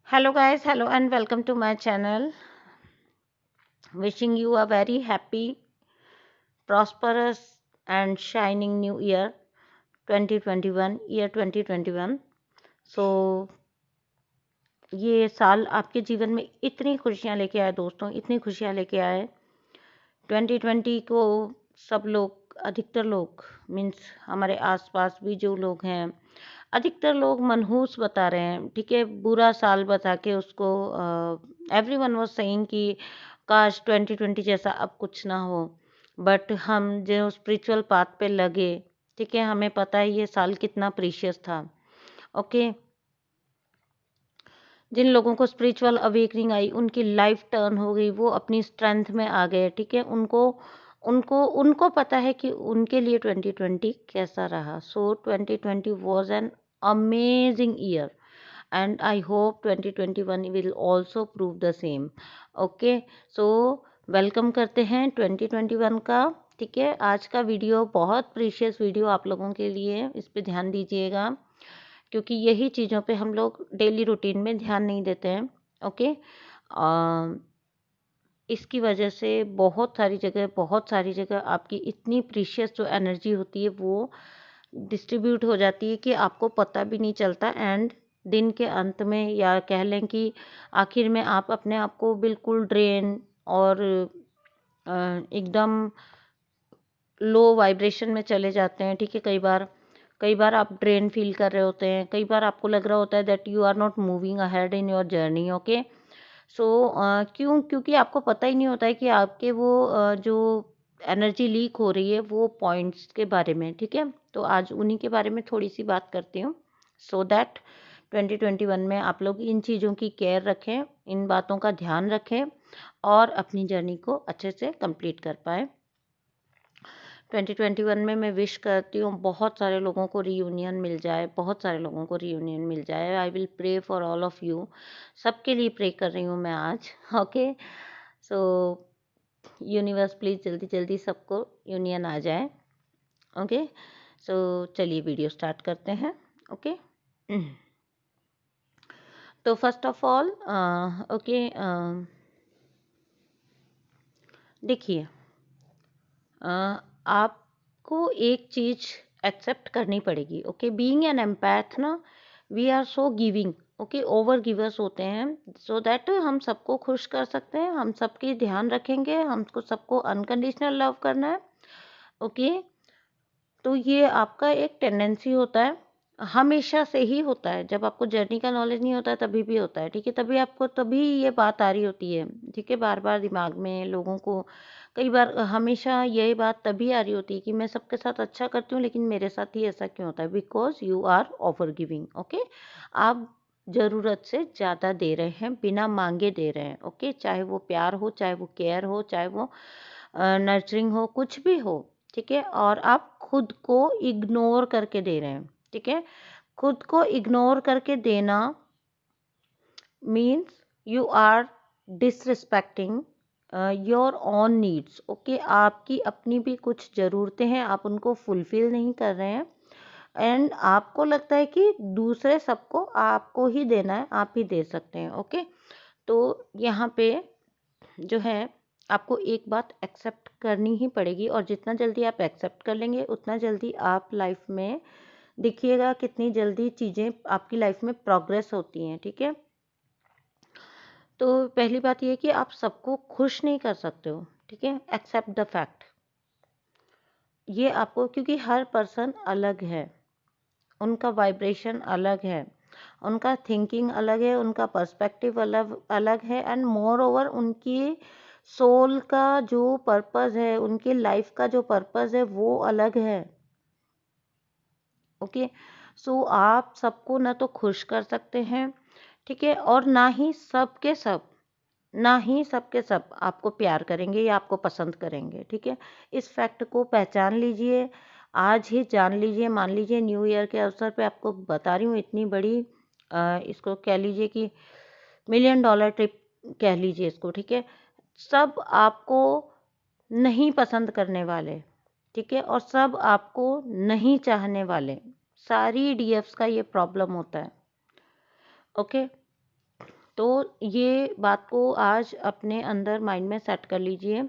Hello guys, hello and welcome to my channel. Wishing you a very happy, prosperous and shining new year 2021. So ये साल आपके जीवन में इतनी खुशियाँ लेके आए दोस्तों, इतनी खुशियाँ लेके आए। 2020 को सब लोग, अधिकतर लोग मीन्स हमारे आसपास भी जो लोग हैं, अधिकतर लोग मनहूस बता रहे हैं, ठीक है, बुरा साल बता के उसको। एवरीवन वाज सेइंग कि काश 2020 जैसा अब कुछ ना हो। बट हम जो स्पिरिचुअल पाथ पे लगे, ठीक है, हमें पता है ये साल कितना प्रीशियस था। ओके, जिन लोगों को स्पिरिचुअल अवेकनिंग आई, उनकी लाइफ टर्न हो गई, वो अपनी स्ट्रेंथ में आ गए, ठीक है। उनको उनको उनको पता है कि उनके लिए 2020 कैसा रहा। सो 2020 was an amazing year and I hope 2021 will also prove the same. Okay, so welcome करते हैं 2021 का, ठीक है। आज का वीडियो बहुत प्रीशियस वीडियो आप लोगों के लिए, इस पे ध्यान दीजिएगा क्योंकि यही चीज़ों पे हम लोग डेली रूटीन में ध्यान नहीं देते हैं। ओके, इसकी वजह से बहुत सारी जगह आपकी इतनी प्रीशियस जो एनर्जी होती है वो डिस्ट्रीब्यूट हो जाती है कि आपको पता भी नहीं चलता। एंड दिन के अंत में, या कह लें कि आखिर में, आप अपने आप को बिल्कुल ड्रेन और एकदम लो वाइब्रेशन में चले जाते हैं, ठीक है। कई बार आप ड्रेन फील कर रहे होते हैं, कई बार आपको लग रहा होता है that you are not moving ahead in your journey. Okay, so क्योंकि आपको पता ही नहीं होता है कि आपके वो जो एनर्जी लीक हो रही है वो पॉइंट्स के बारे में, ठीक है। तो आज उन्हीं के बारे में थोड़ी सी बात करती हूँ, सो दैट 2021 में आप लोग इन चीज़ों की केयर रखें, इन बातों का ध्यान रखें और अपनी जर्नी को अच्छे से कंप्लीट कर पाएँ। 2021 में मैं विश करती हूँ बहुत सारे लोगों को रीयूनियन मिल जाए, बहुत सारे लोगों को रीयूनियन मिल जाए। I will pray for all of you. सबके लिए प्रे कर रही हूँ मैं आज। ओके, सो यूनिवर्स प्लीज़ जल्दी जल्दी सबको यूनियन आ जाए। ओके, सो चलिए वीडियो स्टार्ट करते हैं। ओके, तो फर्स्ट ऑफ ऑल ओके, देखिए, आपको एक चीज़ एक्सेप्ट करनी पड़ेगी। ओके, बीइंग एन एम्पैथ ना, we are so giving. Okay, over givers होते हैं, सो दैट हम सबको खुश कर सकते हैं, हम सबकी ध्यान रखेंगे, हमको सबको अनकंडीशनल लव करना है। ओके, तो ये आपका एक टेंडेंसी होता है, हमेशा से ही होता है। जब आपको जर्नी का नॉलेज नहीं होता है तभी भी होता है, ठीक है। तभी ये बात आ रही होती है, ठीक है, बार बार दिमाग में लोगों को। कई बार हमेशा यही बात तभी आ रही होती है कि मैं सबके साथ अच्छा करती हूँ लेकिन मेरे साथ ही ऐसा क्यों होता है। Because you are over giving. Okay, आप ज़रूरत से ज़्यादा दे रहे हैं, बिना मांगे दे रहे हैं। ओके, चाहे वो प्यार हो, चाहे वो केयर हो, चाहे वो नर्चरिंग हो, कुछ भी हो, ठीक है। और आप खुद को इग्नोर करके दे रहे हैं, ठीक है। खुद को इग्नोर करके देना means you are disrespecting your own needs. Okay, आपकी अपनी भी कुछ ज़रूरतें हैं, आप उनको फुलफ़िल नहीं कर रहे हैं। एंड आपको लगता है कि दूसरे सबको आपको ही देना है, आप ही दे सकते हैं। ओके, तो यहाँ पे जो है आपको एक बात एक्सेप्ट करनी ही पड़ेगी, और जितना जल्दी आप एक्सेप्ट कर लेंगे उतना जल्दी आप लाइफ में देखिएगा कितनी जल्दी चीज़ें आपकी लाइफ में प्रोग्रेस होती हैं, ठीक है। तो पहली बात ये है कि आप सबको खुश नहीं कर सकते हो, ठीक है। एक्सेप्ट द फैक्ट, ये आपको, क्योंकि हर पर्सन अलग है, उनका वाइब्रेशन अलग है, उनका थिंकिंग अलग है, उनका पर्सपेक्टिव अलग अलग है। एंड मोर ओवर उनकी सोल का जो पर्पस है, उनकी लाइफ का जो पर्पस है वो अलग है। ओके, सो आप सबको ना तो खुश कर सकते हैं, ठीक है, और ना ही सबके सब आपको प्यार करेंगे या आपको पसंद करेंगे, ठीक है। इस फैक्ट को पहचान लीजिए, आज ही जान लीजिए। मान लीजिए न्यू ईयर के अवसर पे आपको बता रही हूँ इतनी बड़ी, इसको कह लीजिए कि $1,000,000 ट्रिप कह लीजिए इसको, ठीक है। सब आपको नहीं पसंद करने वाले, ठीक है, और सब आपको नहीं चाहने वाले। सारी डीएफ्स का ये प्रॉब्लम होता है। ओके, तो ये बात को आज अपने अंदर माइंड में सेट कर लीजिए।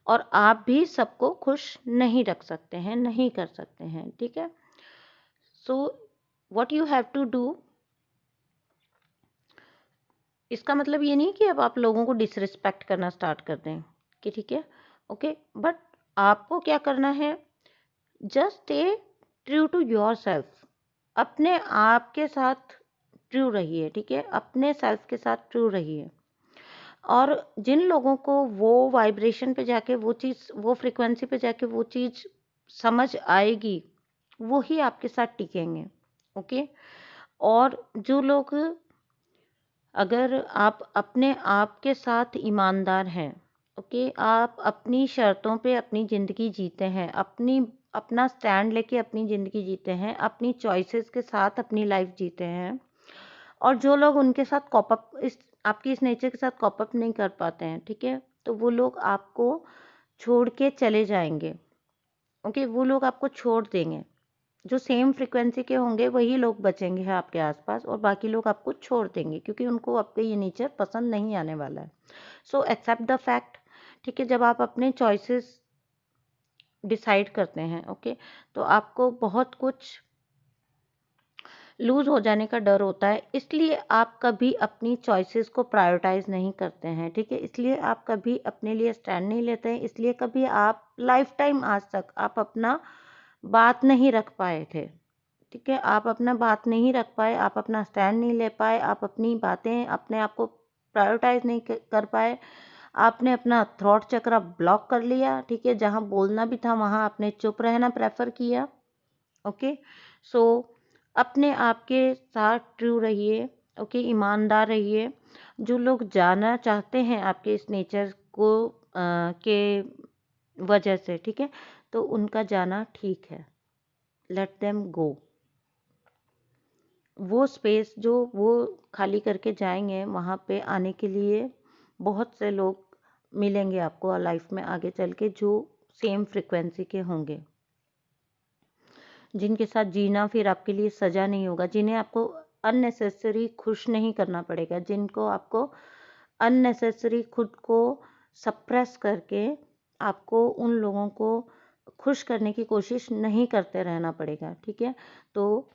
और आप भी सबको खुश नहीं रख सकते हैं, नहीं कर सकते हैं, ठीक है। So what you have to do, इसका मतलब ये नहीं कि अब आप लोगों को डिसरिस्पेक्ट करना स्टार्ट कर दें कि ठीक है, ओके, बट आपको क्या करना है, just stay true to yourself. अपने आप के साथ ट्रू रहिए, ठीक है, अपने सेल्फ के साथ ट्रू रहिए। और जिन लोगों को वो वाइब्रेशन पे जाके वो चीज़, वो फ्रिक्वेंसी पे जाके वो चीज़ समझ आएगी, वो ही आपके साथ टिकेंगे, ओके। और जो लोग, अगर आप अपने आप के साथ ईमानदार हैं, ओके, आप अपनी शर्तों पे अपनी ज़िंदगी जीते हैं, अपना स्टैंड लेके अपनी ज़िंदगी जीते हैं, अपनी चॉइसेस के साथ अपनी लाइफ जीते हैं, और जो लोग उनके साथ कॉप अप, इस आपकी इस नेचर के साथ कॉप अप नहीं कर पाते हैं, ठीक है, तो वो लोग आपको छोड़ के चले जाएंगे, ओके, वो लोग आपको छोड़ देंगे। जो सेम फ्रिक्वेंसी के होंगे वही लोग बचेंगे हैं आपके आसपास, और बाकी लोग आपको छोड़ देंगे क्योंकि उनको आपका ये नेचर पसंद नहीं आने वाला है। सो एक्सेप्ट द फैक्ट, ठीक है। जब आप अपने चॉइसेस डिसाइड करते हैं, ओके, तो आपको बहुत कुछ लूज हो जाने का डर होता है, इसलिए आप कभी अपनी चॉइसेस को प्रायोरिटाइज नहीं करते हैं, ठीक है, इसलिए आप कभी अपने लिए स्टैंड नहीं लेते हैं, इसलिए कभी आप लाइफ टाइम आज तक आप अपना बात नहीं रख पाए थे, ठीक है, आप अपना बात नहीं रख पाए, आप अपना स्टैंड नहीं ले पाए, आप अपनी बातें अपने आप को प्रायोरिटाइज नहीं कर पाए, आपने अपना थ्रॉट चक्र ब्लॉक कर लिया, ठीक है, जहाँ बोलना भी था वहाँ आपने चुप रहना प्रेफर किया, ओके। सो अपने आप के साथ ट्रू रहिए, ओके, ईमानदार रहिए। जो लोग जाना चाहते हैं आपके इस नेचर को के वजह से, ठीक है, तो उनका जाना ठीक है, लेट देम गो। वो स्पेस जो वो खाली करके जाएंगे, वहाँ पे आने के लिए बहुत से लोग मिलेंगे आपको लाइफ में आगे चल के, जो सेम फ्रिक्वेंसी के होंगे, जिनके साथ जीना फिर आपके लिए सजा नहीं होगा, जिन्हें आपको अननेसेसरी खुश नहीं करना पड़ेगा, जिनको आपको अननेसेसरी खुद को सप्रेस करके आपको उन लोगों को खुश करने की कोशिश नहीं करते रहना पड़ेगा, ठीक है। तो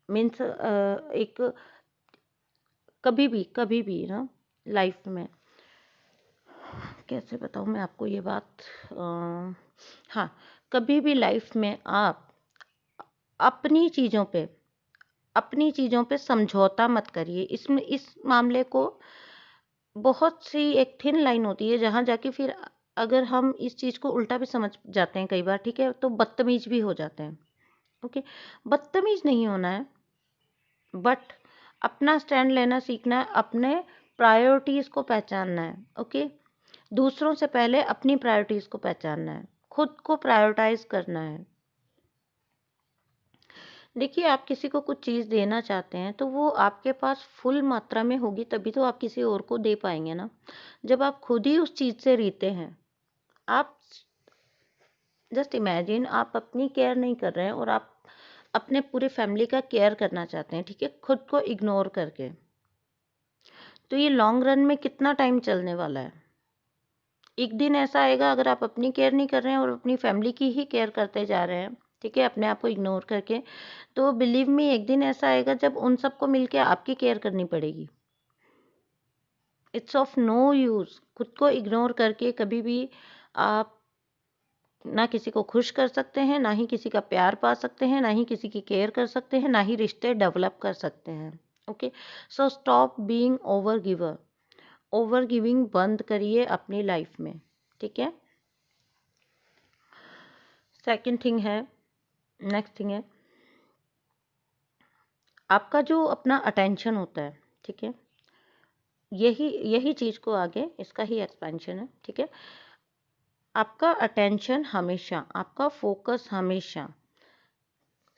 मीन्स एक कभी भी ना लाइफ में, कैसे बताऊँ मैं आपको ये बात, हाँ, कभी भी लाइफ में आप अपनी चीज़ों पे समझौता मत करिए। इसमें इस मामले को बहुत सी एक थिन लाइन होती है जहाँ जाके फिर अगर हम इस चीज़ को उल्टा भी समझ जाते हैं कई बार, ठीक है, तो बदतमीज भी हो जाते हैं, ओके। बदतमीज नहीं होना है, बट अपना स्टैंड लेना सीखना है, अपने प्रायोरिटीज़ को पहचानना है, ओके। दूसरों से पहले अपनी प्रायोरिटीज़ को पहचानना है, खुद को प्रायोरिटाइज करना है। देखिए, आप किसी को कुछ चीज़ देना चाहते हैं तो वो आपके पास फुल मात्रा में होगी, तभी तो आप किसी और को दे पाएंगे ना। जब आप खुद ही उस चीज़ से रीते हैं, आप जस्ट इमेजिन, आप अपनी केयर नहीं कर रहे हैं और आप अपने पूरे फैमिली का केयर करना चाहते हैं, ठीक है, खुद को इग्नोर करके, तो ये लॉन्ग रन में कितना टाइम चलने वाला है। एक दिन ऐसा आएगा, अगर आप अपनी केयर नहीं कर रहे हैं और अपनी फैमिली की ही केयर करते जा रहे हैं, ठीक है, अपने आप को इग्नोर करके, तो बिलीव मी, एक दिन ऐसा आएगा जब उन सबको मिलके आपकी केयर करनी पड़ेगी। इट्स ऑफ नो यूज़ खुद को इग्नोर करके कभी भी आप ना किसी को खुश कर सकते हैं, ना ही किसी का प्यार पा सकते हैं, ना ही किसी की केयर कर सकते हैं, ना ही रिश्ते डेवलप कर सकते हैं, okay. So stop being over giver, over giving बंद करिए अपनी लाइफ में, ठीक है। सेकंड थिंग है, नेक्स्ट थिंग है, आपका जो अपना अटेंशन होता है, ठीक है, यही यही चीज़ को आगे इसका ही एक्सपेंशन है, ठीक है। आपका अटेंशन हमेशा, आपका फोकस हमेशा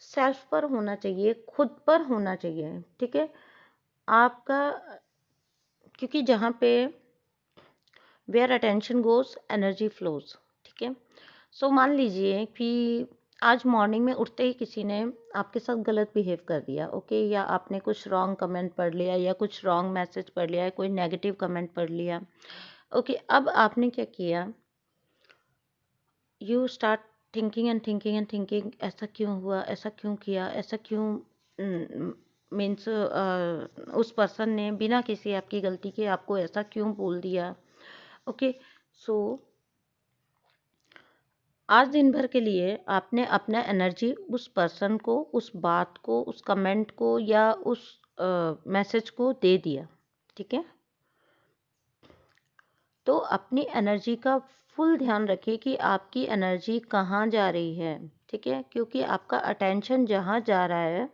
सेल्फ पर होना चाहिए, खुद पर होना चाहिए, ठीक है। आपका, क्योंकि जहाँ पे where attention goes energy flows, ठीक है। सो मान लीजिए कि आज मॉर्निंग में उठते ही किसी ने आपके साथ गलत बिहेव कर दिया, ओके, या आपने कुछ रॉन्ग कमेंट पढ़ लिया या कुछ रॉन्ग मैसेज पढ़ लिया या कोई नेगेटिव कमेंट पढ़ लिया, ओके। अब आपने क्या किया, you start thinking and thinking and thinking, ऐसा क्यों हुआ, ऐसा क्यों किया, ऐसा क्यों, मीन्स उस पर्सन ने बिना किसी आपकी गलती के आपको ऐसा क्यों बोल दिया, ओके। सो आज दिन भर के लिए आपने अपना एनर्जी उस पर्सन को, उस बात को, उस कमेंट को या उस मैसेज को दे दिया, ठीक है। तो अपनी एनर्जी का फुल ध्यान रखिए कि आपकी एनर्जी कहाँ जा रही है, ठीक है, क्योंकि आपका अटेंशन जहाँ जा रहा है,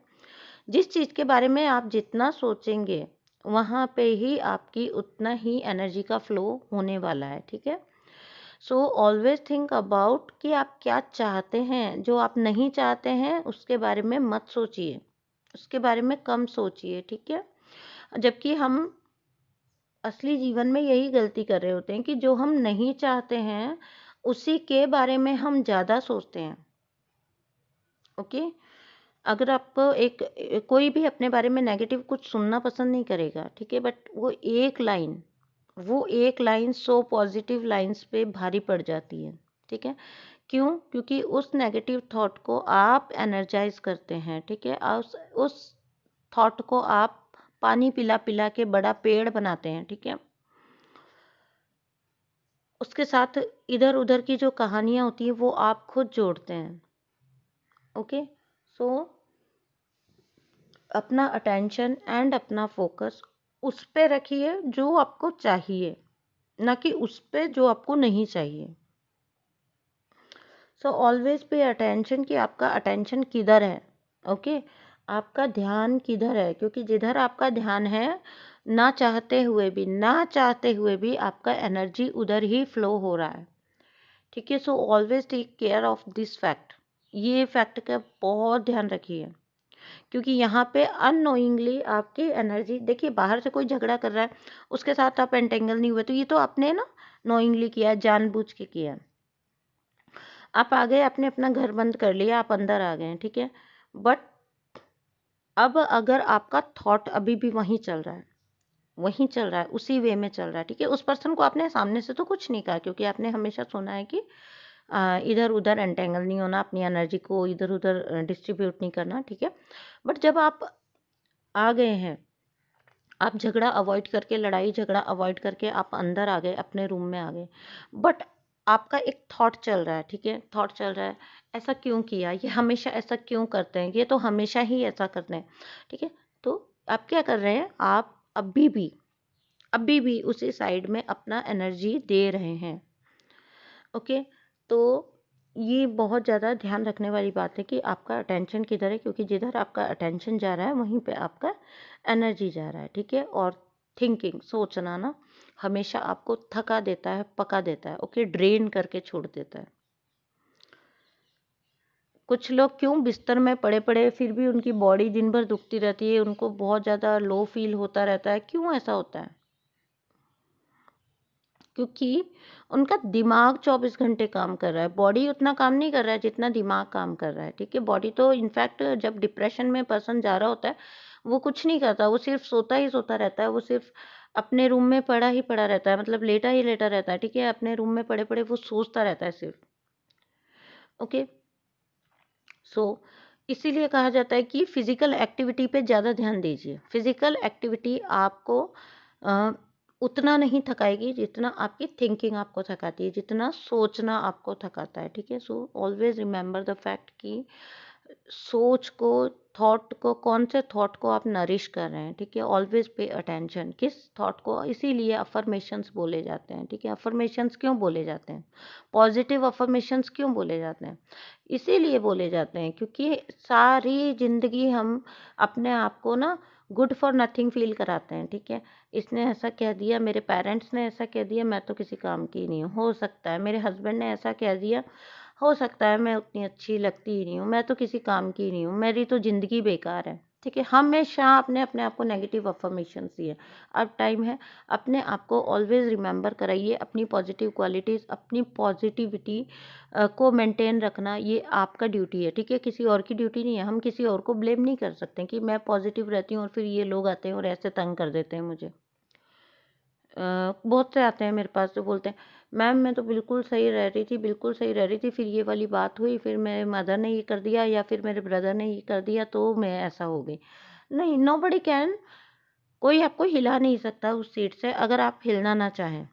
जिस चीज़ के बारे में आप जितना सोचेंगे वहाँ पे ही आपकी उतना ही एनर्जी का फ्लो होने वाला है, ठीक है। सो ऑलवेज थिंक अबाउट कि आप क्या चाहते हैं। जो आप नहीं चाहते हैं उसके बारे में मत सोचिए, उसके बारे में कम सोचिए, ठीक है। जबकि हम असली जीवन में यही गलती कर रहे होते हैं कि जो हम नहीं चाहते हैं उसी के बारे में हम ज़्यादा सोचते हैं, ओके। अगर आपको कोई भी अपने बारे में नेगेटिव कुछ सुनना पसंद नहीं करेगा, ठीक है, बट वो एक लाइन 100 पॉजिटिव लाइंस पे भारी पड़ जाती है, ठीक है। क्यों? क्योंकि उस नेगेटिव थॉट को आप एनर्जाइज करते हैं, ठीक है। उस थॉट को आप पानी पिला पिला के बड़ा पेड़ बनाते हैं, ठीक है। उसके साथ इधर उधर की जो कहानियाँ होती हैं वो आप खुद जोड़ते हैं, ओके। सो अपना अटेंशन एंड अपना फोकस उस पे रखिए जो आपको चाहिए, ना कि उस पे जो आपको नहीं चाहिए। सो ऑलवेज पे अटेंशन कि आपका अटेंशन किधर है, ओके। आपका ध्यान किधर है, क्योंकि जिधर आपका ध्यान है ना चाहते हुए भी आपका एनर्जी उधर ही फ्लो हो रहा है, ठीक है। So always take care of this fact, ये फैक्ट का बहुत ध्यान रखिए, क्योंकि यहाँ पे अननोइंगली आपकी एनर्जी, देखिए बाहर से कोई झगड़ा कर रहा है उसके साथ आप एंटेंगल नहीं हुए, तो ये तो आपने ना नोइंगली किया, जानबूझ के किया। आप आ गए, आपने अपना घर बंद कर लिया, आप अंदर आ गए, ठीक है। बट अब अगर आपका थॉट अभी भी वहीं चल रहा है, वहीं चल रहा है, उसी वे में चल रहा है, ठीक है। उस पर्सन को आपने सामने से तो कुछ नहीं कहा, क्योंकि आपने हमेशा सुना है कि इधर उधर एंटेंगल नहीं होना, अपनी एनर्जी को इधर उधर डिस्ट्रीब्यूट नहीं करना, ठीक है। बट जब आप आ गए हैं, आप झगड़ा अवॉइड करके, लड़ाई झगड़ा अवॉइड करके आप अंदर आ गए, अपने रूम में आ गए, बट आपका एक थॉट चल रहा है, ठीक है। थॉट चल रहा है, ऐसा क्यों किया, ये हमेशा ऐसा क्यों करते हैं, ये तो हमेशा ही ऐसा करते हैं, ठीक है। तो आप क्या कर रहे हैं, आप अभी भी उसी साइड में अपना एनर्जी दे रहे हैं, ओके। तो ये बहुत ज़्यादा ध्यान रखने वाली बात है कि आपका अटेंशन किधर है, क्योंकि जिधर आपका अटेंशन जा रहा है वहीं पे आपका एनर्जी जा रहा है, ठीक है। और थिंकिंग, सोचना ना, हमेशा आपको थका देता है, पका देता है, ओके, ड्रेन करके छोड़ देता है। कुछ लोग क्यों बिस्तर में पड़े पड़े फिर भी उनकी बॉडी दिन भर दुखती रहती है, उनको बहुत ज़्यादा लो फील होता रहता है, क्यों ऐसा होता है? क्योंकि उनका दिमाग 24 घंटे काम कर रहा है, बॉडी उतना काम नहीं कर रहा है जितना दिमाग काम कर रहा है, ठीक है। बॉडी तो इनफैक्ट जब डिप्रेशन में पर्सन जा रहा होता है वो कुछ नहीं करता, वो सिर्फ सोता ही सोता रहता है, वो सिर्फ अपने रूम में पड़ा ही पड़ा रहता है, मतलब लेटा ही लेटा रहता है, ठीक है। अपने रूम में पड़े पड़े वो सोचता रहता है सिर्फ, ओके। सो इसीलिए कहा जाता है कि फिजिकल एक्टिविटी पे ज़्यादा ध्यान दीजिए। फिजिकल एक्टिविटी आपको अ, उतना नहीं थकाएगी जितना आपकी थिंकिंग आपको थकाती है, जितना सोचना आपको थकाता है, ठीक है। So always remember the fact कि सोच को, थॉट को, कौन से थॉट को आप नरिश कर रहे हैं, ठीक है। ऑलवेज पे अटेंशन किस थॉट को, इसीलिए अफर्मेशंस बोले जाते हैं, ठीक है। अफर्मेशंस क्यों बोले जाते हैं, पॉजिटिव अफर्मेशंस क्यों बोले जाते हैं, इसीलिए बोले जाते हैं क्योंकि सारी ज़िंदगी हम अपने आप को ना गुड फॉर नथिंग फील कराते हैं, ठीक है। इसने ऐसा कह दिया, मेरे पेरेंट्स ने ऐसा कह दिया, मैं तो किसी काम की नहीं हूँ, हो सकता है मेरे हस्बैंड ने ऐसा कह दिया, हो सकता है मैं उतनी अच्छी लगती ही नहीं हूँ, मैं तो किसी काम की नहीं हूँ, मेरी तो ज़िंदगी बेकार है, ठीक है, हमेशा आपने अपने आप को नेगेटिव अफर्मेशंस दिए। अब टाइम है, अपने आप को ऑलवेज रिमेंबर कराइए, अपनी पॉजिटिव क्वालिटीज़, अपनी पॉजिटिविटी को मेंटेन रखना ये आपका ड्यूटी है। ठीक है, किसी और की ड्यूटी नहीं है। हम किसी और को ब्लेम नहीं कर सकते कि मैं पॉजिटिव रहती हूँ और फिर ये लोग आते हैं और ऐसे तंग कर देते हैं मुझे। बहुत से आते हैं मेरे पास जो बोलते हैं, मैम मैं तो बिल्कुल सही रह रही थी, बिल्कुल सही रह रही थी, फिर ये वाली बात हुई, फिर मेरे मदर ने ये कर दिया या फिर मेरे ब्रदर ने ये कर दिया तो मैं ऐसा हो गई। नहीं, नोबडी कैन, कोई आपको हिला नहीं सकता उस सीट से अगर आप हिलना ना चाहें।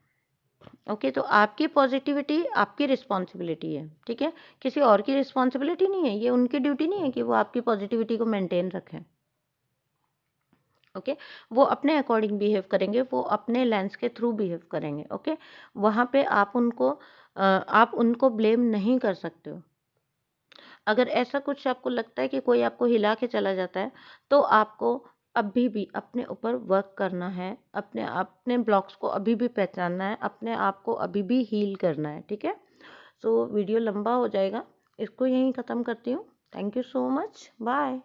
ओके, तो आपकी पॉजिटिविटी आपकी रिस्पॉन्सिबिलिटी है। ठीक है, किसी और की रिस्पॉन्सिबिलिटी नहीं है, ये उनकी ड्यूटी नहीं है कि वो आपकी पॉजिटिविटी को मेंटेन रखें। ओके, वो अपने अकॉर्डिंग बिहेव करेंगे, वो अपने लेंस के थ्रू बिहेव करेंगे। ओके, वहाँ पे आप उनको ब्लेम नहीं कर सकते हो। अगर ऐसा कुछ आपको लगता है कि कोई आपको हिला के चला जाता है, तो आपको अभी भी अपने ऊपर वर्क करना है, अपने ब्लॉक्स को अभी भी पहचानना है, अपने आप को अभी भी हील करना है। ठीक है, सो वीडियो लंबा हो जाएगा, इसको यहीं ख़त्म करती हूँ। Thank you so much, bye.